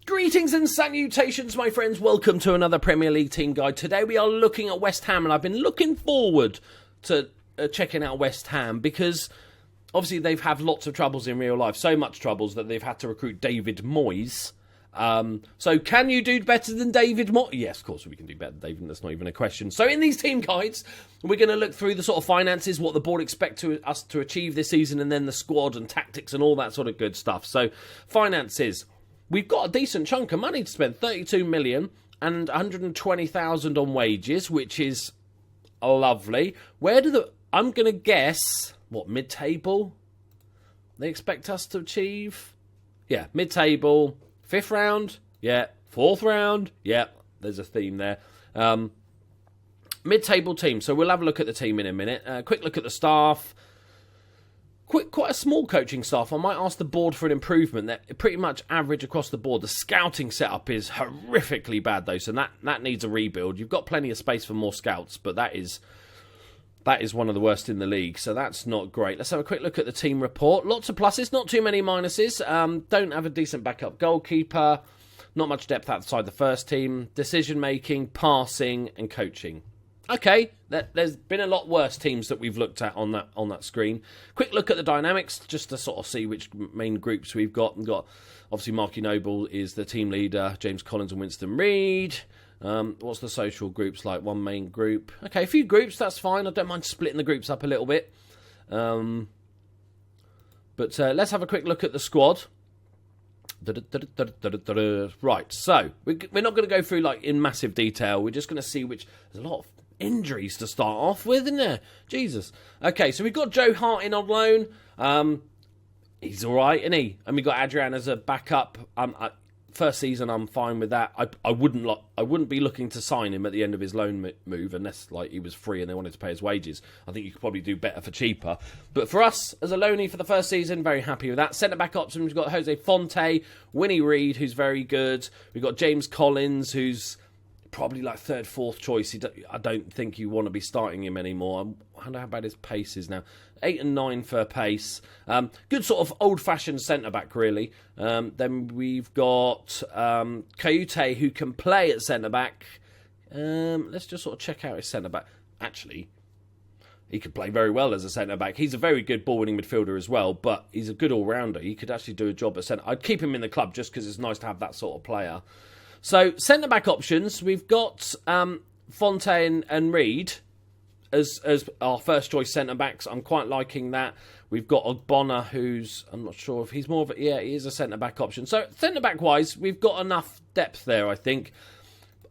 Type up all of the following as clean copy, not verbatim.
Greetings and salutations, my friends. Welcome to another Premier League team guide. Today we are looking at West Ham, and I've been looking forward to checking out West Ham because obviously they've had lots of troubles in real life. So much troubles that they've had to recruit David Moyes. So can you do better than David Moyes? Yes, of course we can do better than David. That's not even a question. So in these team guides, we're going to look through the sort of finances, what the board expect us to achieve this season, and then the squad and tactics and all that sort of good stuff. So finances. We've got a decent chunk of money to spend, 32 million and 120,000 on wages, which is lovely. I'm going to guess, mid-table? They expect us to achieve? Yeah, mid-table, 5th round, yeah, 4th round, yeah, there's a theme there. Mid-table team, so we'll have a look at the team in a minute. Quick look at the staff. Quite a small coaching staff. I might ask the board for an improvement. They're pretty much average across the board. The scouting setup is horrifically bad, though, so that needs a rebuild. You've got plenty of space for more scouts, but that is one of the worst in the league, so that's not great. Let's have a quick look at the team report. Lots of pluses, not too many minuses. Don't have a decent backup goalkeeper. Not much depth outside the first team. Decision-making, passing, and coaching. Okay, there's been a lot worse teams that we've looked at on that screen. Quick look at the dynamics, just to sort of see which main groups we've got. We've got, obviously, Marky Noble is the team leader, James Collins and Winston Reid. What's the social groups like? One main group. Okay, a few groups, that's fine. I don't mind splitting the groups up a little bit. But let's have a quick look at the squad. Right, so we're not going to go through like in massive detail. We're just going to see there's a lot of injuries to start off with, isn't there? Jesus. Okay, so we've got Joe Hart in on loan. He's all right, isn't he? And we've got Adrian as a backup. First season, I'm fine with that. I wouldn't be looking to sign him at the end of his loan move unless like he was free and they wanted to pay his wages. I think you could probably do better for cheaper. But for us, as a loanee for the first season, very happy with that. Centre-back option, we've got Jose Fonte, Winnie Reid, who's very good. We've got James Collins, who's probably like third, fourth choice. I don't think you want to be starting him anymore. I wonder how bad his pace is now. 8 and 9 for pace. Good sort of old-fashioned centre-back, really. Then we've got Kayute, who can play at centre-back. Let's just sort of check out his centre-back. Actually, he could play very well as a centre-back. He's a very good ball-winning midfielder as well, but he's a good all-rounder. He could actually do a job at centre. I'd keep him in the club just because it's nice to have that sort of player. So, centre-back options, we've got Fonte and Reid as our first-choice centre-backs. I'm quite liking that. We've got Ogbonna, who's, I'm not sure if he's more of a, yeah, he is a centre-back option. So, centre-back-wise, we've got enough depth there, I think.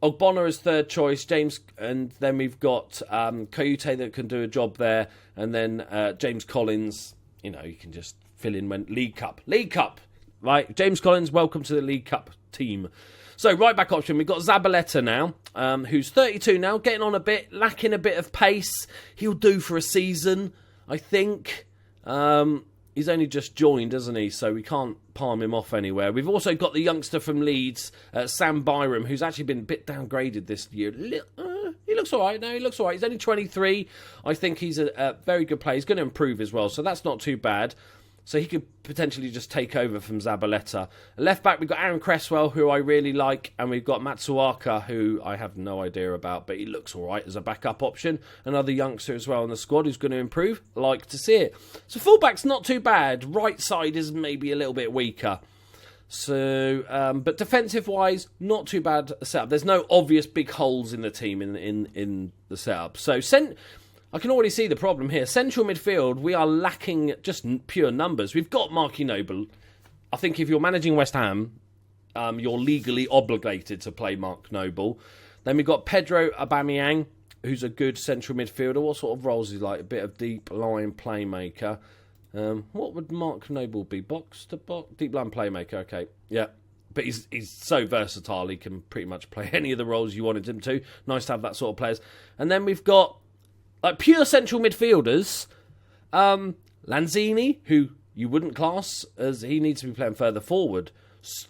Ogbonna is third choice, James, and then we've got Kayute that can do a job there, and then James Collins, you can just fill in when League Cup, right? James Collins, welcome to the League Cup team. So, right back option, we've got Zabaleta now, who's 32 now, getting on a bit, lacking a bit of pace. He'll do for a season, I think. He's only just joined, hasn't he? So we can't palm him off anywhere. We've also got the youngster from Leeds, Sam Byram, who's actually been a bit downgraded this year. He looks all right. No, he looks all right. He's only 23. I think he's a very good player. He's going to improve as well, so that's not too bad. So he could potentially just take over from Zabaleta. Left back, we've got Aaron Cresswell, who I really like, and we've got Matsuaka, who I have no idea about, but he looks all right as a backup option. Another youngster as well in the squad who's going to improve. Like to see it. So fullback's not too bad. Right side is maybe a little bit weaker. So, but defensive-wise, not too bad a setup. There's no obvious big holes in the team in the setup. So, I can already see the problem here. Central midfield, we are lacking just pure numbers. We've got Marky Noble. I think if you're managing West Ham, you're legally obligated to play Mark Noble. Then we've got Pedro Aubameyang, who's a good central midfielder. What sort of roles is he like? A bit of deep line playmaker. What would Mark Noble be? Box to box? Deep line playmaker, okay. Yeah. But he's so versatile, he can pretty much play any of the roles you wanted him to. Nice to have that sort of players. And then we've got like pure central midfielders, Lanzini, who you wouldn't class as he needs to be playing further forward.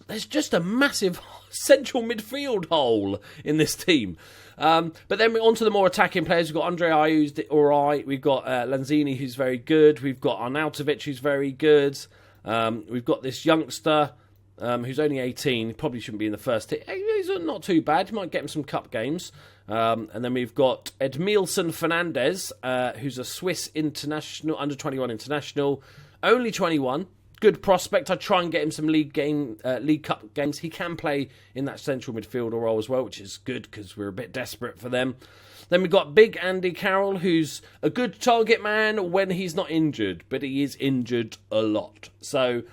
There's just a massive central midfield hole in this team. But then we're on to the more attacking players. We've got Andre Ayew, who's all right. We've got Lanzini, who's very good. We've got Arnautovic, who's very good. We've got this youngster, who's only 18, probably shouldn't be in the first team. He's not too bad. He might get him some cup games. And then we've got Edmilson Fernandez, who's a Swiss international, under-21 international, only 21. Good prospect. I'd try and get him some League Cup games. He can play in that central midfielder role as well, which is good because we're a bit desperate for them. Then we've got Big Andy Carroll, who's a good target man when he's not injured, but he is injured a lot. So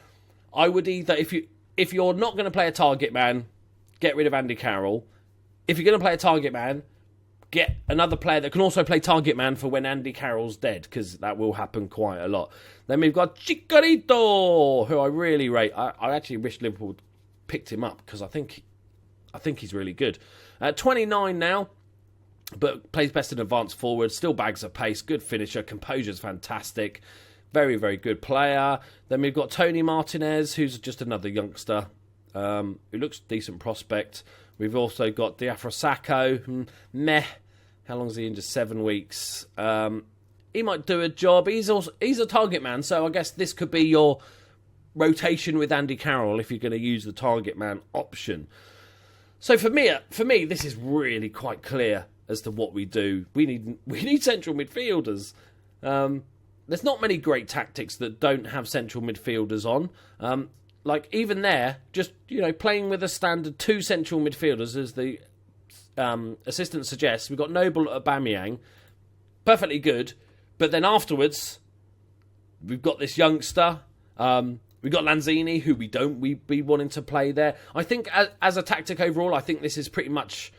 I would either, if you're not going to play a target man, get rid of Andy Carroll. If you're going to play a target man, get another player that can also play target man for when Andy Carroll's dead, because that will happen quite a lot. Then we've got Chicharito, who I really rate. I actually wish Liverpool picked him up because I think he's really good. 29 now, but plays best in advanced forward. Still bags of pace, good finisher, composure's fantastic. Very, very good player. Then we've got Tony Martinez, who's just another youngster who looks decent prospect. We've also got Diafra Sakho. Meh. How long is he in? Just 7 weeks. He might do a job. He's a target man, so I guess this could be your rotation with Andy Carroll if you're going to use the target man option. So for me, this is really quite clear as to what we do. We need central midfielders. There's not many great tactics that don't have central midfielders on. Like even there, just playing with a standard 2 central midfielders, as the assistant suggests. We've got Noble Aubameyang, perfectly good. But then afterwards, we've got this youngster. We've got Lanzini, who we be wanting to play there. I think as a tactic overall, I think this is pretty much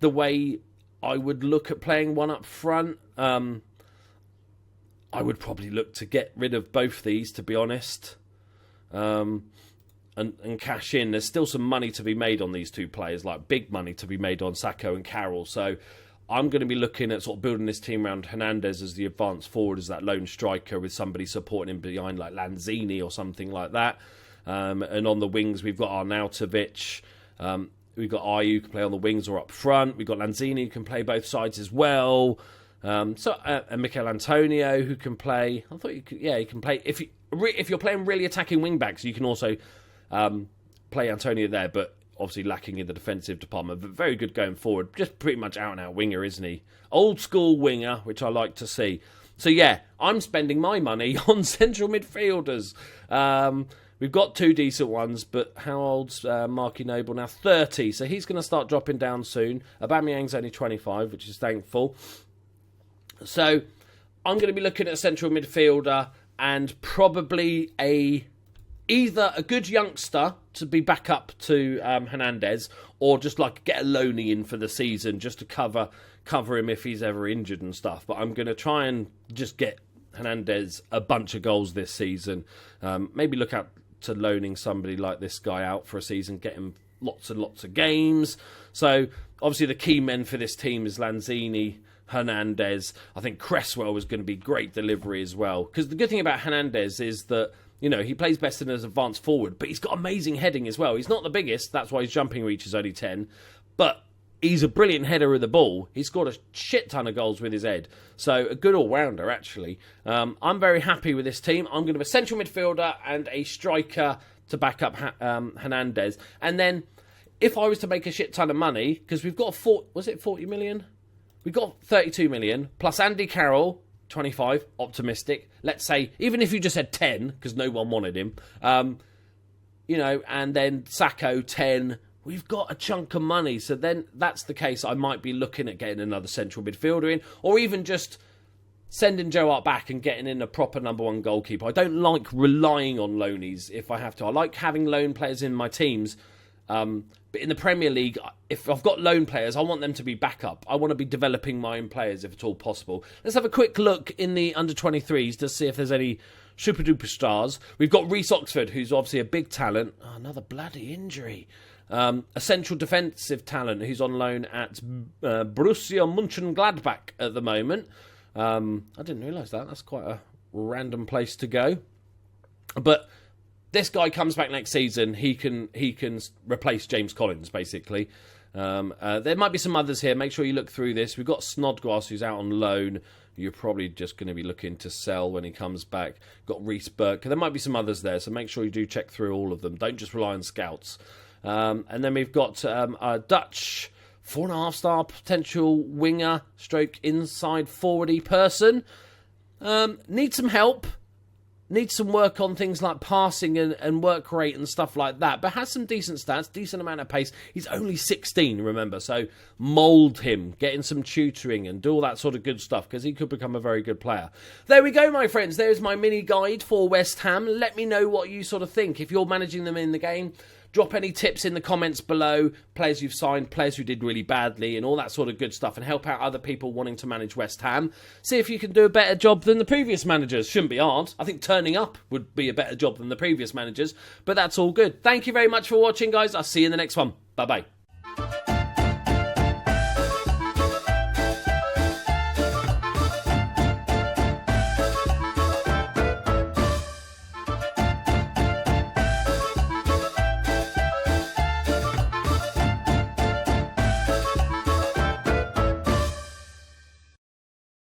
the way I would look at playing one up front. I would probably look to get rid of both these, to be honest, and cash in. There's still some money to be made on these 2 players, like big money to be made on Sakho and Carroll. So I'm going to be looking at sort of building this team around Hernandez as the advanced forward, as that lone striker, with somebody supporting him behind, like Lanzini or something like that. And on the wings, we've got Arnautovic. We've got Ayew, who can play on the wings or up front. We've got Lanzini, who can play both sides as well. And Mikel Antonio, who can play. I thought he can play. If you're playing really attacking wing backs, you can also play Antonio there, but obviously lacking in the defensive department, but very good going forward. Just pretty much out and out winger, isn't he? Old school winger, which I like to see. So yeah, I'm spending my money on central midfielders. We've got 2 decent ones, but how old's Marky Noble now? 30, so he's going to start dropping down soon. Aubameyang's only 25, which is thankful. So I'm going to be looking at a central midfielder and probably either a good youngster to be back up to Hernandez, or just like get a loanee in for the season just to cover him if he's ever injured and stuff. But I'm going to try and just get Hernandez a bunch of goals this season. Maybe look out to loaning somebody like this guy out for a season, get him lots and lots of games. So obviously the key men for this team is Lanzini, Hernandez. I think Cresswell was going to be great delivery as well. Because the good thing about Hernandez is that he plays best in as advanced forward, but he's got amazing heading as well. He's not the biggest, that's why his jumping reach is only 10, but he's a brilliant header of the ball. He's scored a shit ton of goals with his head. So a good all-rounder, actually. I'm very happy with this team. I'm going to have a central midfielder and a striker to back up Hernandez. And then if I was to make a shit ton of money, because we've got 40 million? We've got 32 million, plus Andy Carroll, 25, optimistic. Let's say, even if you just had 10, because no one wanted him, and then Sakho, 10, we've got a chunk of money. So then that's the case. I might be looking at getting another central midfielder in, or even just sending Joe Hart back and getting in a proper number 1 goalkeeper. I don't like relying on loanies if I have to. I like having loan players in my teams. But in the Premier League, if I've got loan players, I want them to be backup. I want to be developing my own players if at all possible. Let's have a quick look in the under-23s to see if there's any super-duper stars. We've got Reece Oxford, who's obviously a big talent. Oh, another bloody injury. A central defensive talent who's on loan at Borussia Mönchengladbach at the moment. I didn't realise that. That's quite a random place to go. But this guy comes back next season, he can replace James Collins, basically. There might be some others here. Make sure you look through this. We've got Snodgrass, who's out on loan. You're probably just going to be looking to sell when he comes back. Got Reece Burke. There might be some others there, so make sure you do check through all of them. Don't just rely on scouts. And then we've got a Dutch 4.5-star potential winger stroke inside forwardy person. Needs some help. Needs some work on things like passing and work rate and stuff like that. But has some decent stats, decent amount of pace. He's only 16, remember. So mould him, get in some tutoring and do all that sort of good stuff because he could become a very good player. There we go, my friends. There's my mini guide for West Ham. Let me know what you sort of think. If you're managing them in the game, drop any tips in the comments below. Players you've signed, players who did really badly, and all that sort of good stuff, and help out other people wanting to manage West Ham. See if you can do a better job than the previous managers. Shouldn't be hard. I think turning up would be a better job than the previous managers, but that's all good. Thank you very much for watching, guys. I'll see you in the next one. Bye-bye.